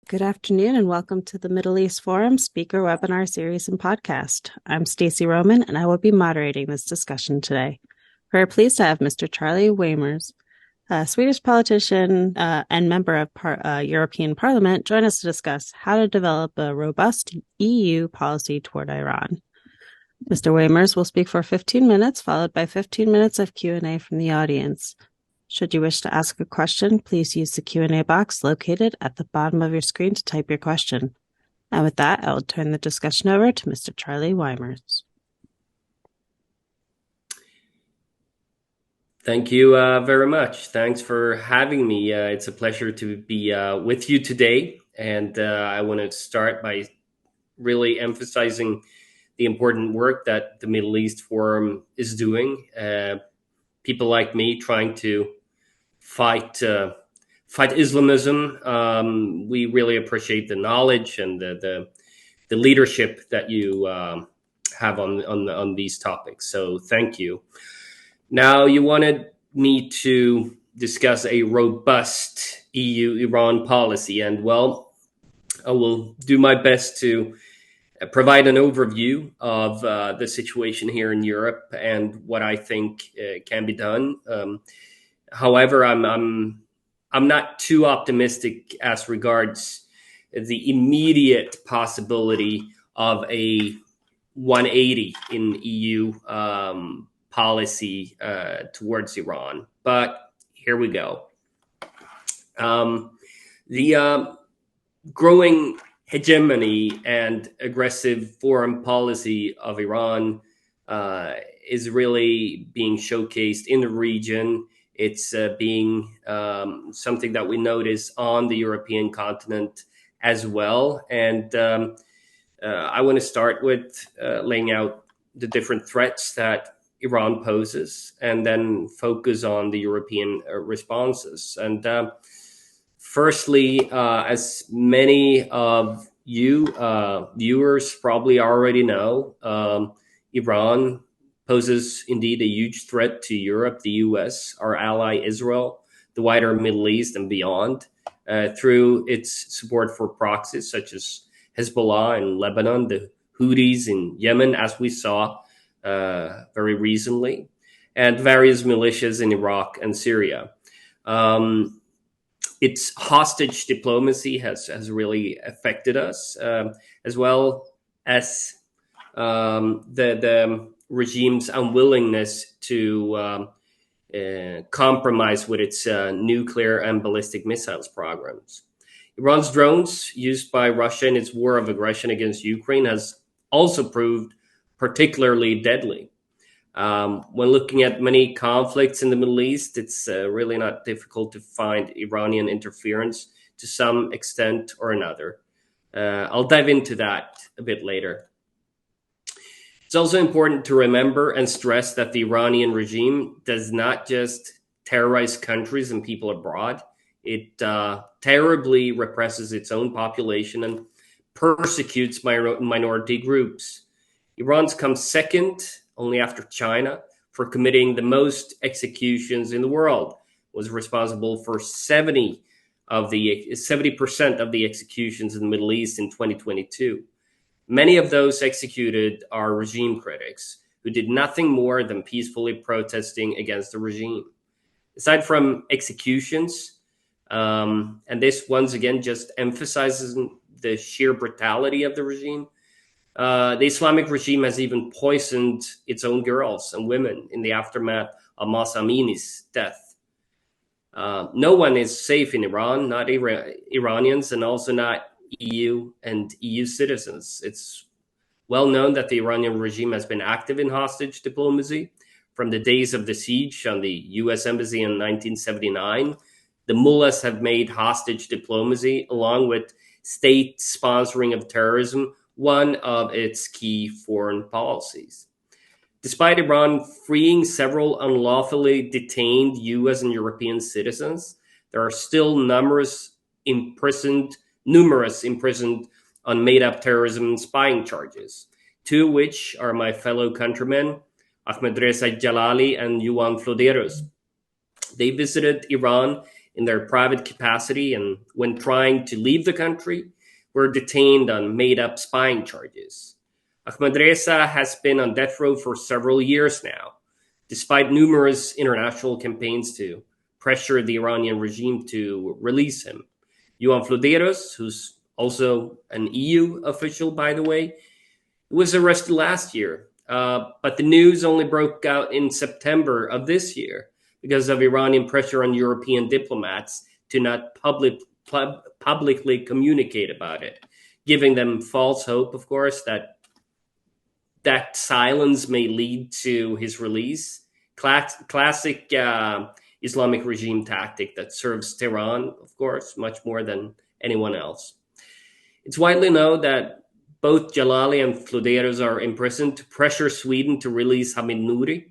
Good afternoon and welcome to the Middle East Forum Speaker Webinar Series and Podcast. I'm Stacey Roman and I will be moderating this discussion today. We're pleased to have Mr. Charlie Weimers, a Swedish politician and member of European Parliament, join us to discuss how to develop a robust EU policy toward Iran. Mr. Weimers will speak for 15 minutes, followed by 15 minutes of Q&A from the audience. Should you wish to ask a question, please use the Q&A box located at the bottom of your screen to type your question. And with that, I will turn the discussion over to Mr. Charlie Weimers. Thank you very much. Thanks for having me. It's a pleasure to be with you today. And I want to start by really emphasizing the important work that the Middle East Forum is doing. People like me trying to fight Islamism. We really appreciate the knowledge and the leadership that you have on these topics. So thank you. Now, you wanted me to discuss a robust EU-Iran policy, and well, I will do my best to provide an overview of the situation here in Europe and what I think can be done. However, I'm not too optimistic as regards the immediate possibility of a 180 in EU policy towards Iran. But here we go. The growing hegemony and aggressive foreign policy of Iran is really being showcased in the region. It's being something that we notice on the European continent as well. And I want to start with laying out the different threats that Iran poses and then focus on the European responses. And firstly, as many of you viewers probably already know, Iran poses indeed a huge threat to Europe, the US, our ally Israel, the wider Middle East and beyond, through its support for proxies such as Hezbollah in Lebanon, the Houthis in Yemen, as we saw very recently, and various militias in Iraq and Syria. Its hostage diplomacy has really affected us, as well as the regime's unwillingness to compromise with its nuclear and ballistic missiles programs. Iran's drones used by Russia in its war of aggression against Ukraine has also proved particularly deadly. When looking at many conflicts in the Middle East, it's really not difficult to find Iranian interference to some extent or another. I'll dive into that a bit later. It's also important to remember and stress that the Iranian regime does not just terrorize countries and people abroad. It terribly represses its own population and persecutes minority groups. Iran's come second, only after China, for committing the most executions in the world. Was responsible for 70% of the executions in the Middle East in 2022. Many of those executed are regime critics who did nothing more than peacefully protesting against the regime. Aside from executions, and this once again just emphasizes the sheer brutality of the regime, the Islamic regime has even poisoned its own girls and women in the aftermath of Mahsa Amini's death. No one is safe in Iran, not Iranians, and also not EU and EU citizens. It's well known that the Iranian regime has been active in hostage diplomacy from the days of the siege on the US embassy in 1979. The mullahs have made hostage diplomacy, along with state sponsoring of terrorism, one of its key foreign policies. Despite Iran freeing several unlawfully detained US and European citizens, there are still numerous imprisoned on made-up terrorism and spying charges, two of which are my fellow countrymen, Ahmed Reza Jalali and Yuan Floderos. They visited Iran in their private capacity, and when trying to leave the country, were detained on made-up spying charges. Ahmadreza has been on death row for several years now, despite numerous international campaigns to pressure the Iranian regime to release him. Johan Floderos, who's also an EU official, by the way, was arrested last year. But the news only broke out in September of this year because of Iranian pressure on European diplomats to not publicly communicate about it, giving them false hope, of course, that silence may lead to his release. Classic Islamic regime tactic that serves Tehran, of course, much more than anyone else. It's widely known that both Jalali and Floderos are imprisoned to pressure Sweden to release Hamid Nouri,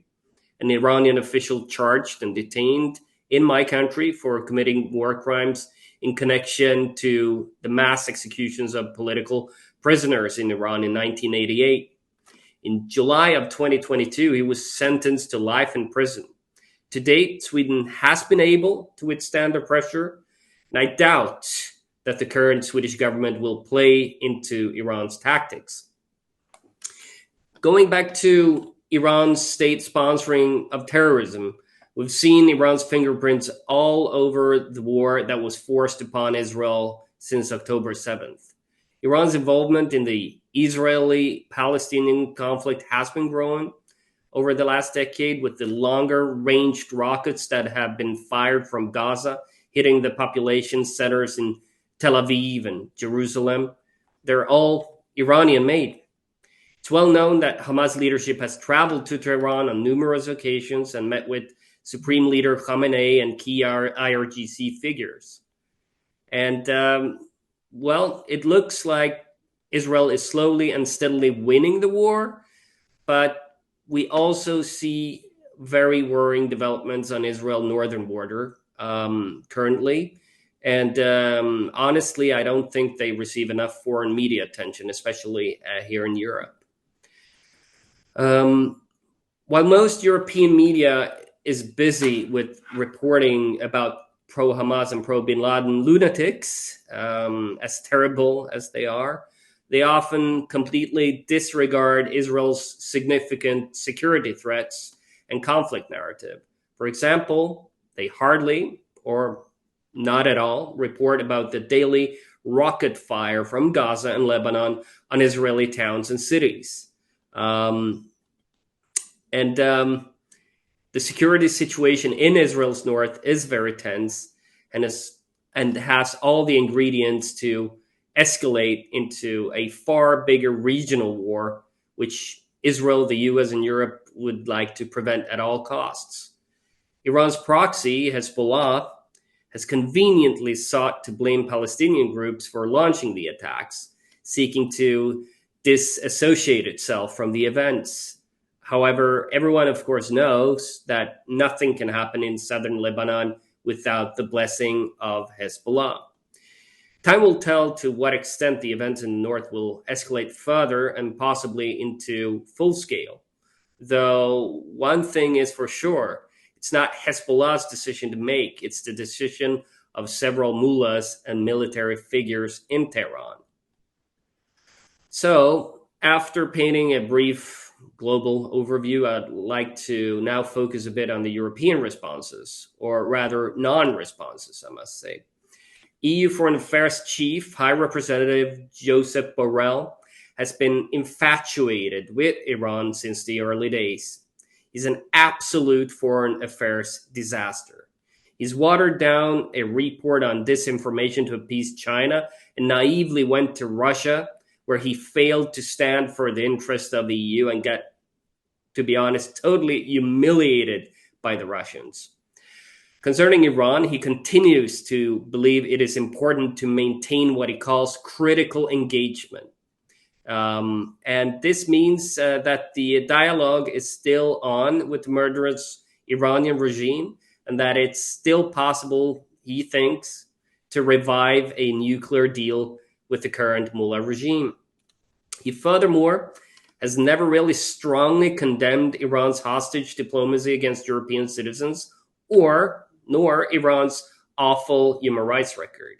an Iranian official charged and detained in my country for committing war crimes in connection to the mass executions of political prisoners in Iran in 1988. In July of 2022, he was sentenced to life in prison. To date, Sweden has been able to withstand the pressure, and I doubt that the current Swedish government will play into Iran's tactics. Going back to Iran's state sponsoring of terrorism, we've seen Iran's fingerprints all over the war that was forced upon Israel since October 7th. Iran's involvement in the Israeli-Palestinian conflict has been growing over the last decade, with the longer-ranged rockets that have been fired from Gaza hitting the population centers in Tel Aviv and Jerusalem. They're all Iranian-made. It's well known that Hamas leadership has traveled to Tehran on numerous occasions and met with Supreme Leader Khamenei and key IRGC figures. And, it looks like Israel is slowly and steadily winning the war, but we also see very worrying developments on Israel's northern border currently. And honestly, I don't think they receive enough foreign media attention, especially here in Europe. While most European media is busy with reporting about pro-Hamas and pro-Bin Laden lunatics, as terrible as they are, they often completely disregard Israel's significant security threats and conflict narrative. For example, they hardly or not at all report about the daily rocket fire from Gaza and Lebanon on Israeli towns and cities. The security situation in Israel's north is very tense and has all the ingredients to escalate into a far bigger regional war, which Israel, the US, and Europe would like to prevent at all costs. Iran's proxy, Hezbollah, has conveniently sought to blame Palestinian groups for launching the attacks, seeking to disassociate itself from the events. However, everyone, of course, knows that nothing can happen in southern Lebanon without the blessing of Hezbollah. Time will tell to what extent the events in the north will escalate further and possibly into full scale. Though one thing is for sure, it's not Hezbollah's decision to make, it's the decision of several mullahs and military figures in Tehran. So, after painting a brief global overview, I'd like to now focus a bit on the European responses, or rather non-responses, I must say. EU Foreign Affairs Chief, High Representative Josep Borrell, has been infatuated with Iran since the early days. He's an absolute foreign affairs disaster. He's watered down a report on disinformation to appease China and naively went to Russia, where he failed to stand for the interest of the EU and got, to be honest, totally humiliated by the Russians. Concerning Iran, he continues to believe it is important to maintain what he calls critical engagement. And this means that the dialogue is still on with the murderous Iranian regime and that it's still possible, he thinks, to revive a nuclear deal with the current mullah regime. He furthermore has never really strongly condemned Iran's hostage diplomacy against European citizens nor Iran's awful human rights record.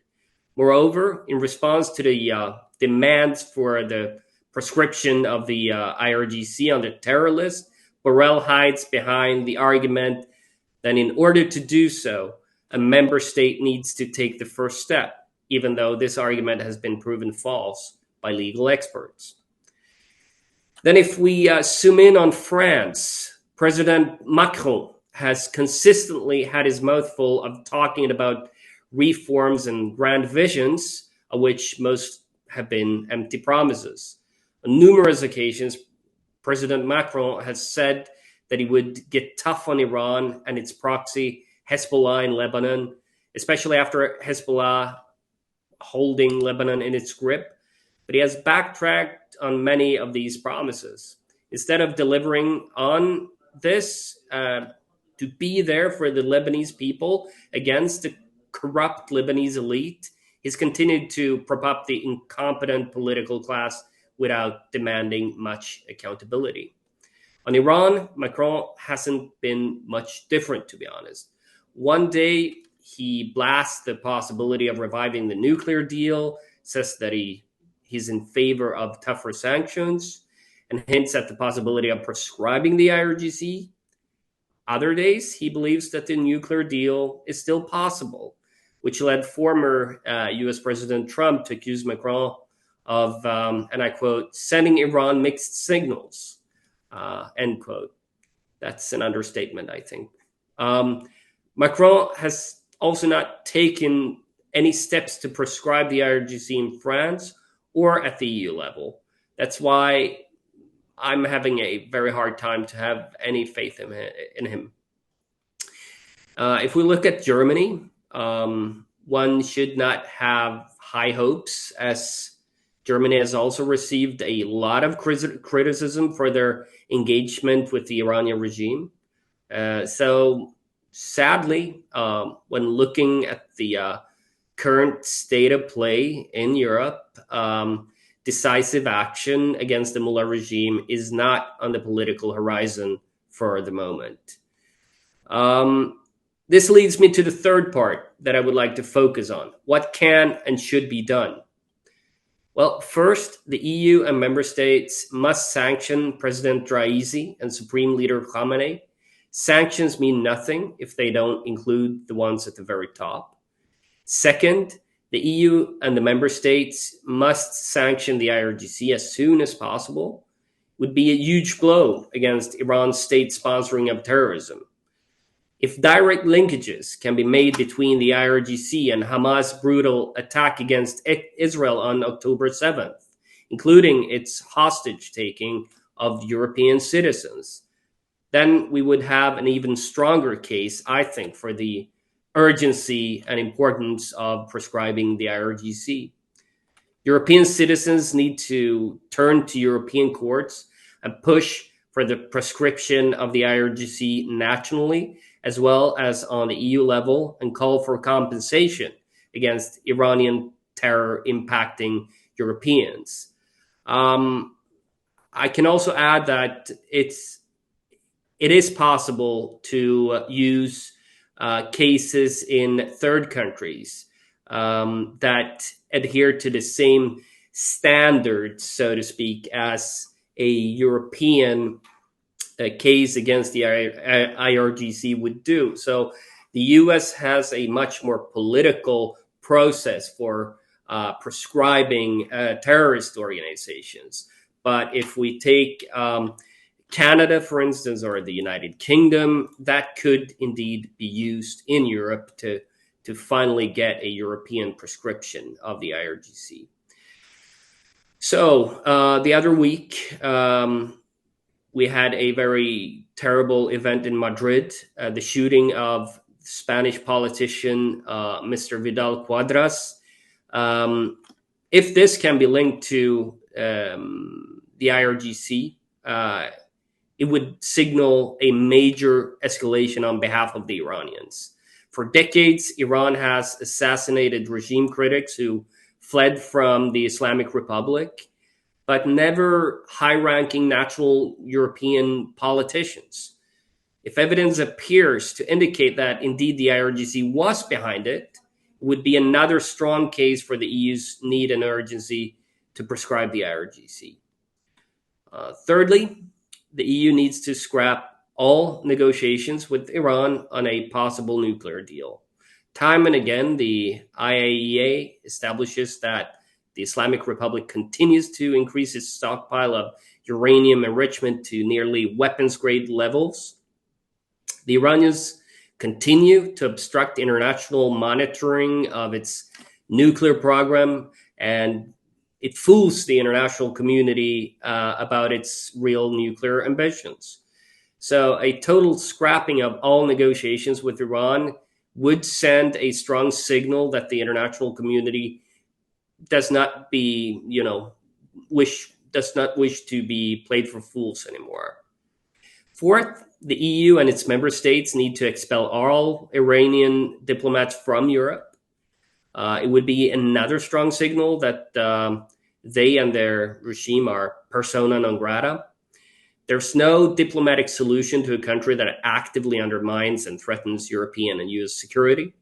Moreover, in response to the demands for the proscription of the IRGC on the terror list, Borrell hides behind the argument that in order to do so, a member state needs to take the first step, even though this argument has been proven false by legal experts. Then if we zoom in on France, President Macron has consistently had his mouth full of talking about reforms and grand visions, of which most have been empty promises. On numerous occasions, President Macron has said that he would get tough on Iran and its proxy, Hezbollah in Lebanon, especially after Hezbollah holding Lebanon in its grip. But he has backtracked on many of these promises. Instead of delivering on this, to be there for the Lebanese people against the corrupt Lebanese elite, he's continued to prop up the incompetent political class without demanding much accountability. On Iran, Macron hasn't been much different, to be honest. One day, he blasts the possibility of reviving the nuclear deal, says that he's in favor of tougher sanctions, and hints at the possibility of prescribing the IRGC. Other days, he believes that the nuclear deal is still possible, which led former US President Trump to accuse Macron of, and I quote, sending Iran mixed signals, end quote. That's an understatement, I think. Macron has also not taken any steps to prescribe the IRGC in France or at the EU level. That's why I'm having a very hard time to have any faith in him. If we look at Germany, one should not have high hopes, as Germany has also received a lot of criticism for their engagement with the Iranian regime. So sadly, when looking at the current state of play in Europe, decisive action against the Mullah regime is not on the political horizon for the moment. This leads me to the third part that I would like to focus on. What can and should be done? Well, first, the EU and member states must sanction President Raisi and Supreme Leader Khamenei. Sanctions mean nothing if they don't include the ones at the very top. Second, the EU and the member states must sanction the IRGC as soon as possible. It would be a huge blow against Iran's state sponsoring of terrorism. If direct linkages can be made between the IRGC and Hamas' brutal attack against Israel on October 7th, including its hostage-taking of European citizens, then we would have an even stronger case, I think, for the urgency and importance of prescribing the IRGC. European citizens need to turn to European courts and push for the prescription of the IRGC nationally, as well as on the EU level, and call for compensation against Iranian terror impacting Europeans. I can also add that it is possible to use cases in third countries that adhere to the same standards, so to speak, as a European case against the IRGC would do. So the US has a much more political process for prescribing terrorist organizations. But if we take Canada, for instance, or the United Kingdom, that could indeed be used in Europe to finally get a European prescription of the IRGC. So the other week, we had a very terrible event in Madrid, the shooting of Spanish politician Mr. Vidal Quadras. If this can be linked to the IRGC, it would signal a major escalation on behalf of the Iranians. For decades, Iran has assassinated regime critics who fled from the Islamic Republic, but never high-ranking national European politicians. If evidence appears to indicate that indeed the IRGC was behind it, it would be another strong case for the EU's need and urgency to prescribe the IRGC. Thirdly, the EU needs to scrap all negotiations with Iran on a possible nuclear deal. Time and again, the IAEA establishes that the Islamic Republic continues to increase its stockpile of uranium enrichment to nearly weapons-grade levels. The Iranians continue to obstruct international monitoring of its nuclear program, and it fools the international community about its real nuclear ambitions. So a total scrapping of all negotiations with Iran would send a strong signal that the international community does not wish to be played for fools anymore. Fourth, the EU and its member states need to expel all Iranian diplomats from Europe. It would be another strong signal that they and their regime are persona non grata. There's no diplomatic solution to a country that actively undermines and threatens European and US security.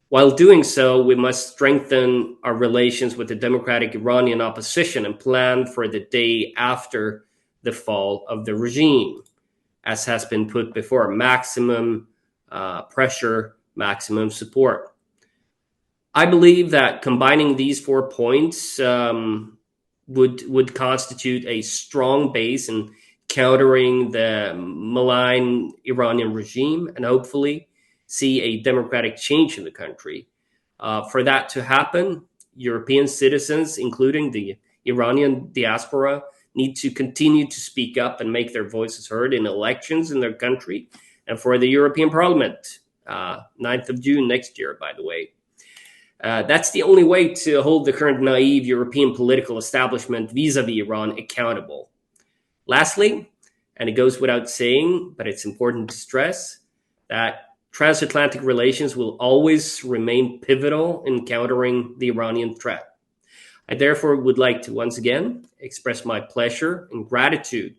While doing so, we must strengthen our relations with the democratic Iranian opposition and plan for the day after the fall of the regime, as has been put before: maximum pressure, maximum support. I believe that combining these 4 points would constitute a strong base in countering the malign Iranian regime and hopefully see a democratic change in the country. For that to happen, European citizens, including the Iranian diaspora, need to continue to speak up and make their voices heard in elections in their country and for the European Parliament, 9th of June next year, by the way. That's the only way to hold the current naive European political establishment vis-a-vis Iran accountable. Lastly, and it goes without saying, but it's important to stress, that transatlantic relations will always remain pivotal in countering the Iranian threat. I therefore would like to once again express my pleasure and gratitude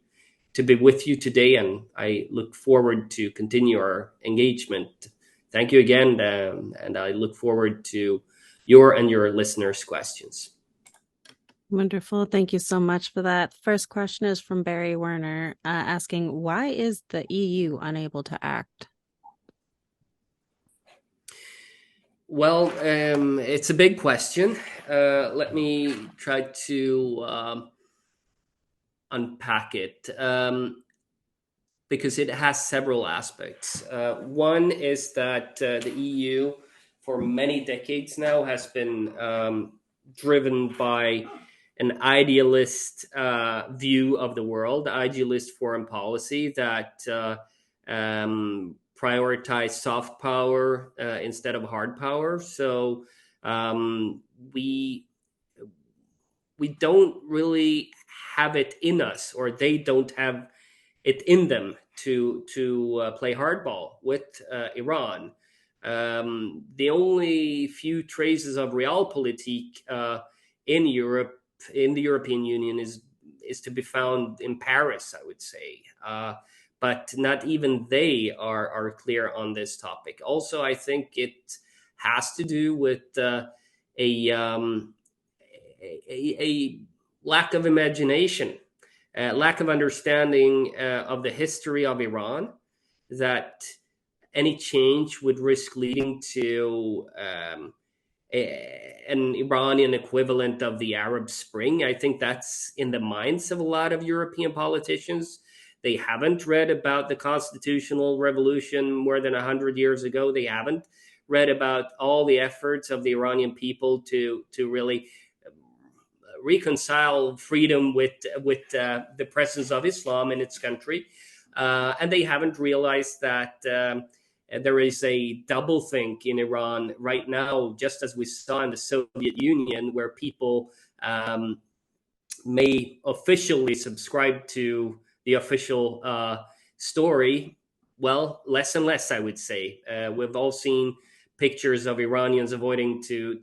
to be with you today, and I look forward to continue our engagement. Thank you again, and I look forward to your and your listeners' questions. Wonderful. Thank you so much for that. First question is from Barry Werner, asking, why is the EU unable to act? Well, it's a big question. Let me try to unpack it because it has several aspects. One is that the EU, for many decades now, has been driven by an idealist view of the world, idealist foreign policy that prioritize soft power instead of hard power. So we don't really have it in us, or they don't have it in them to play hardball with Iran. The only few traces of realpolitik in Europe, in the European Union, is to be found in Paris, I would say. But not even they are clear on this topic. Also, I think it has to do with a lack of imagination, lack of understanding of the history of Iran, that any change would risk leading to an Iranian equivalent of the Arab Spring. I think that's in the minds of a lot of European politicians. They haven't read about the constitutional revolution more than 100 years ago. They haven't read about all the efforts of the Iranian people to really reconcile freedom with the presence of Islam in its country. And they haven't realized that there is a doublethink in Iran right now, just as we saw in the Soviet Union, where people may officially subscribe to the official story. Well, less and less, I would say. We've all seen pictures of Iranians avoiding to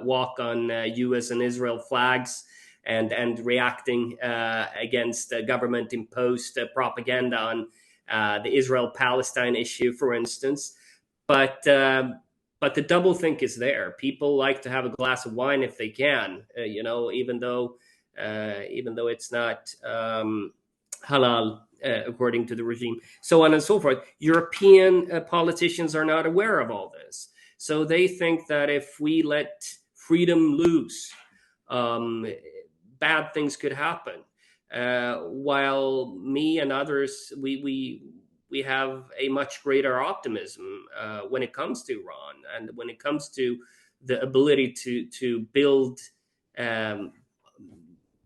walk on U.S. and Israel flags and reacting against government-imposed propaganda on the Israel-Palestine issue, for instance. But the doublethink is there. People like to have a glass of wine if they can, even though it's not halal according to the regime, so on and so forth. European politicians are not aware of all this, so they think that if we let freedom loose, bad things could happen. While me and others, we have a much greater optimism when it comes to Iran, and when it comes to the ability to build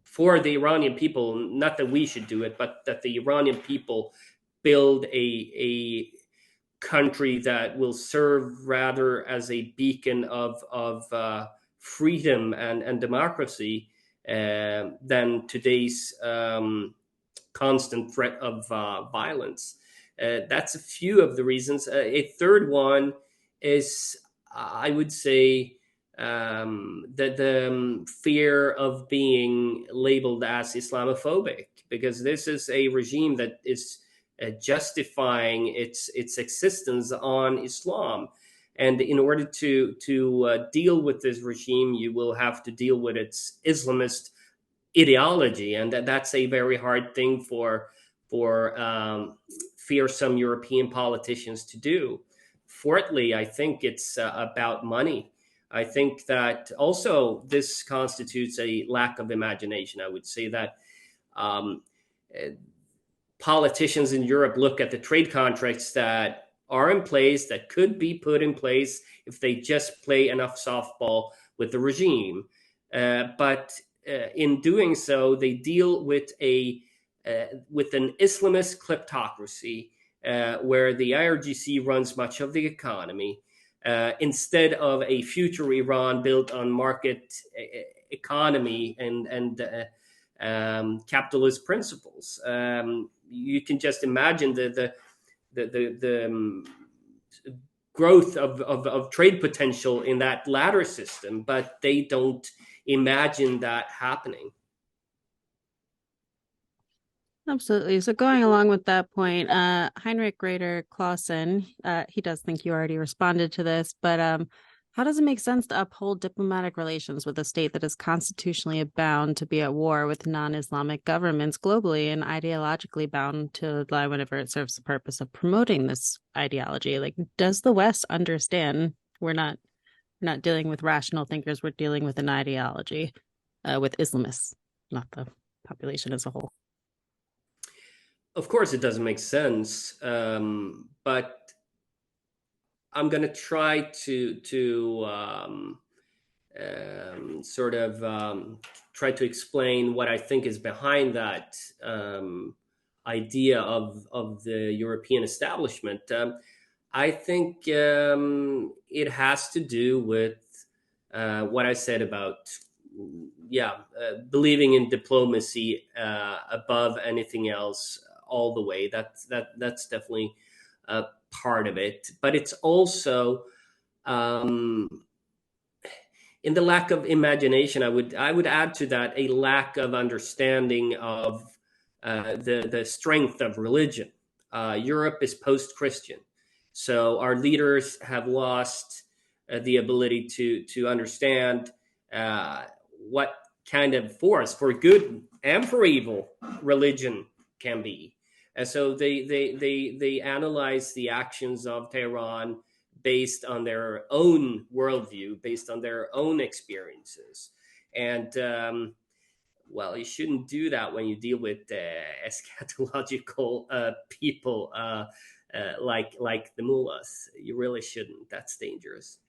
for the Iranian people, not that we should do it, but that the Iranian people build a country that will serve rather as a beacon of freedom and democracy than today's constant threat of violence. That's a few of the reasons. A third one is, I would say, the fear of being labeled as Islamophobic, because this is a regime that is justifying its existence on Islam. And in order to deal with this regime, you will have to deal with its Islamist ideology, and that's a very hard thing for fearsome European politicians to do. Fourthly, I think it's about money. I think that also this constitutes a lack of imagination. I would say that politicians in Europe look at the trade contracts that are in place, that could be put in place if they just play enough softball with the regime. But in doing so, they deal with an Islamist kleptocracy where the IRGC runs much of the economy. Instead of a future Iran built on market economy and capitalist principles. You can just imagine the growth of trade potential in that latter system, but they don't imagine that happening. Absolutely. So going along with that point, Heinrich Rader Clausen, he does think you already responded to this, but how does it make sense to uphold diplomatic relations with a state that is constitutionally bound to be at war with non-Islamic governments globally and ideologically bound to lie whenever it serves the purpose of promoting this ideology? Like, does the West understand we're not dealing with rational thinkers, we're dealing with an ideology, with Islamists, not the population as a whole? Of course, it doesn't make sense, but I'm going to try to try to explain what I think is behind that idea of the European establishment. I think it has to do with what I said about believing in diplomacy above anything else all the way. That's definitely part of it, but it's also in the lack of imagination. I would add to that a lack of understanding of the strength of religion. Europe is post-Christian, so our leaders have lost the ability to understand what kind of force, for good and for evil, religion can be. And so they analyze the actions of Tehran based on their own worldview, based on their own experiences. And you shouldn't do that when you deal with eschatological people like the mullahs. You really shouldn't. That's dangerous.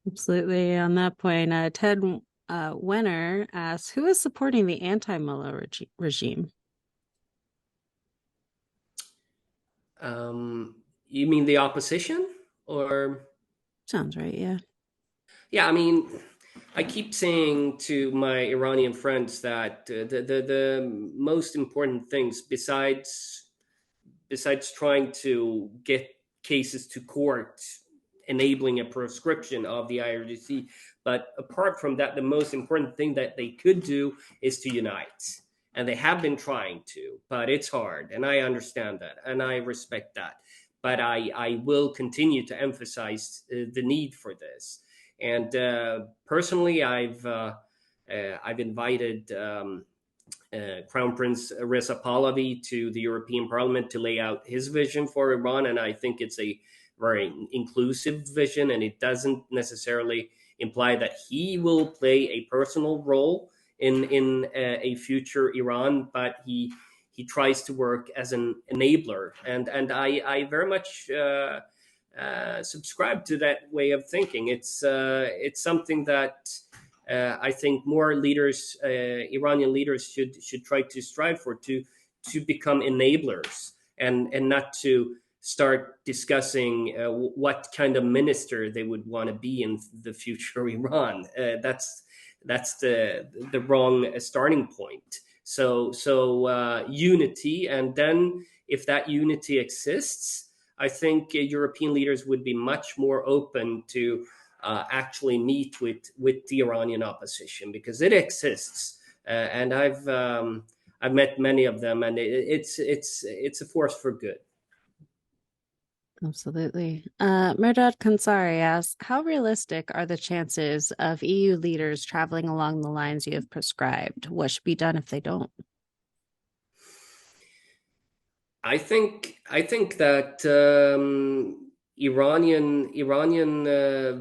Absolutely. On that point, Ted Wenner asks, who is supporting the anti-mullah regime? You mean the opposition, or? Sounds right, yeah. Yeah, I mean, I keep saying to my Iranian friends that the most important things, besides trying to get cases to court, enabling a proscription of the IRGC, but apart from that, the most important thing that they could do is to unite. and they have been trying to, but it's hard, and I understand that, and I respect that. But I will continue to emphasize the need for this. And personally, I've invited Crown Prince Reza Pahlavi to the European Parliament to lay out his vision for Iran, and I think it's a very inclusive vision, and it doesn't necessarily imply that he will play a personal role in a future Iran, but he tries to work as an enabler, and I very much subscribe to that way of thinking. It's something that I think more leaders, Iranian leaders, should try to strive for, to become enablers, and not to start discussing what kind of minister they would want to be in the future Iran. That's the wrong starting point. So unity, and then if that unity exists, I think European leaders would be much more open to actually meet with the Iranian opposition, because it exists, and I've met many of them, and it's a force for good. Absolutely. Mehrdad Kansari asks, how realistic are the chances of EU leaders traveling along the lines you have prescribed? What should be done if they don't? I think that Iranian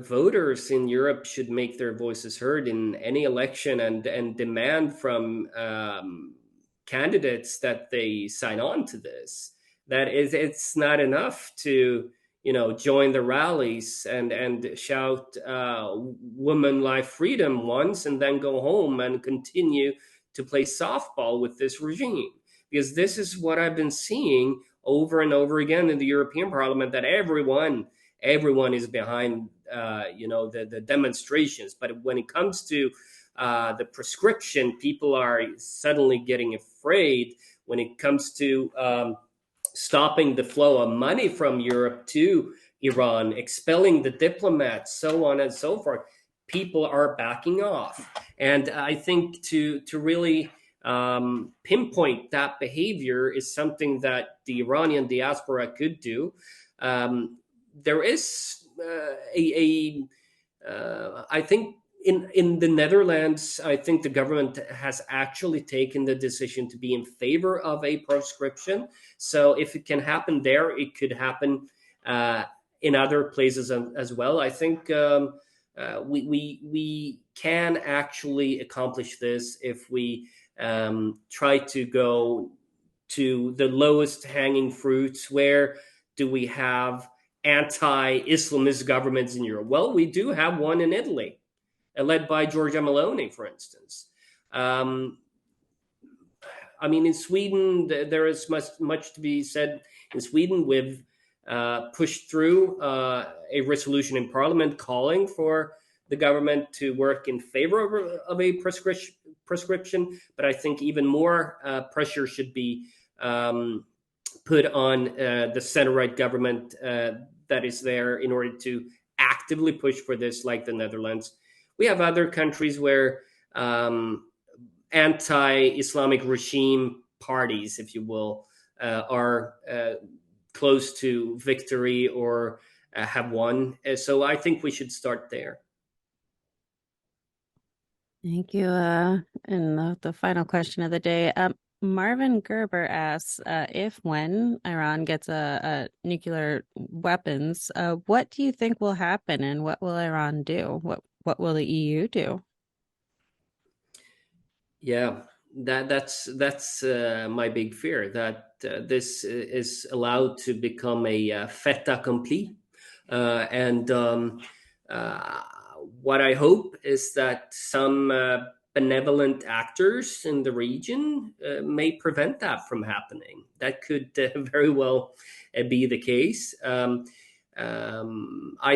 voters in Europe should make their voices heard in any election, and demand from candidates that they sign on to this. That is, it's not enough to join the rallies and shout women life freedom once, and then go home and continue to play softball with this regime. Because this is what I've been seeing over and over again in the European Parliament, that everyone is behind the demonstrations, but when it comes to the prescription, people are suddenly getting afraid. When it comes to stopping the flow of money from Europe to Iran, expelling the diplomats, so on and so forth, people are backing off. And I think to really pinpoint that behavior is something that the Iranian diaspora could do. There is I think in the Netherlands, I think the government has actually taken the decision to be in favor of a proscription. So if it can happen there, it could happen in other places as well. I think we can actually accomplish this if we try to go to the lowest hanging fruits. Where do we have anti-Islamist governments in Europe? Well, we do have one in Italy, led by Giorgia Meloni, for instance. I mean, in Sweden, there is much to be said. In Sweden, we've pushed through a resolution in Parliament calling for the government to work in favor of a prescription. But I think even more pressure should be put on the center-right government that is there, in order to actively push for this, like the Netherlands. We have other countries where anti-Islamic regime parties, if you will, are close to victory or have won. So I think we should start there. Thank you. And the final question of the day, Marvin Gerber asks, if when Iran gets a nuclear weapons, what do you think will happen, and what will Iran do? What will the EU do? Yeah, that's my big fear, that this is allowed to become a fait accompli, and what I hope is that some benevolent actors in the region may prevent that from happening. That could very well be the case. I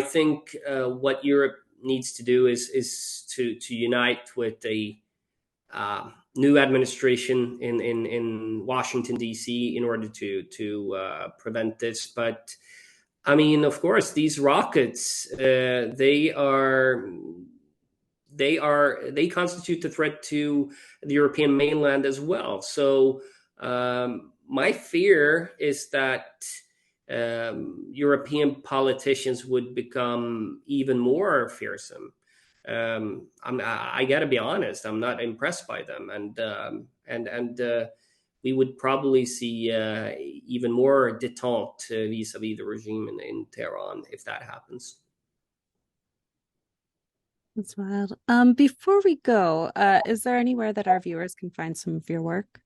think what Europe needs to do is to unite with a new administration in Washington, D.C. in order to prevent this. But I mean, of course, these rockets, they are they constitute a threat to the European mainland as well. So my fear is that European politicians would become even more fearsome. I got to be honest. I'm not impressed by them, and we would probably see even more détente vis-a-vis the regime in Tehran if that happens. That's wild. Before we go, is there anywhere that our viewers can find some of your work?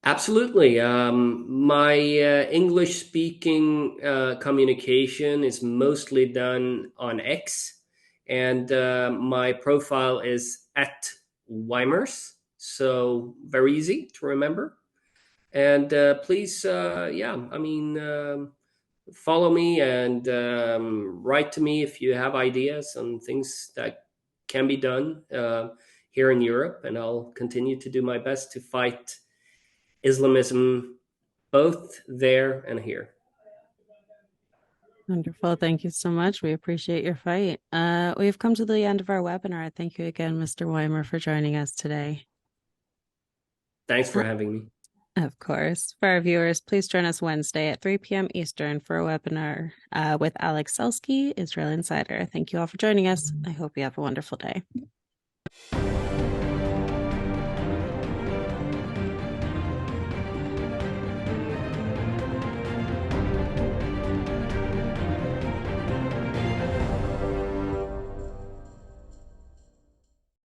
Absolutely. My English speaking communication is mostly done on X, and my profile is at Weimers. So very easy to remember. And please, follow me and write to me if you have ideas on things that can be done here in Europe. And I'll continue to do my best to fight Islamism both there and here. Wonderful. Thank you so much. We appreciate your fight. We've come to the end of our webinar. Thank you again, Mr. Weimer, for joining us today. Thanks for having me. Of course. For our viewers, please join us Wednesday at 3 p.m. Eastern for a webinar with Alex Selsky, Israel Insider. Thank you all for joining us. I hope you have a wonderful day.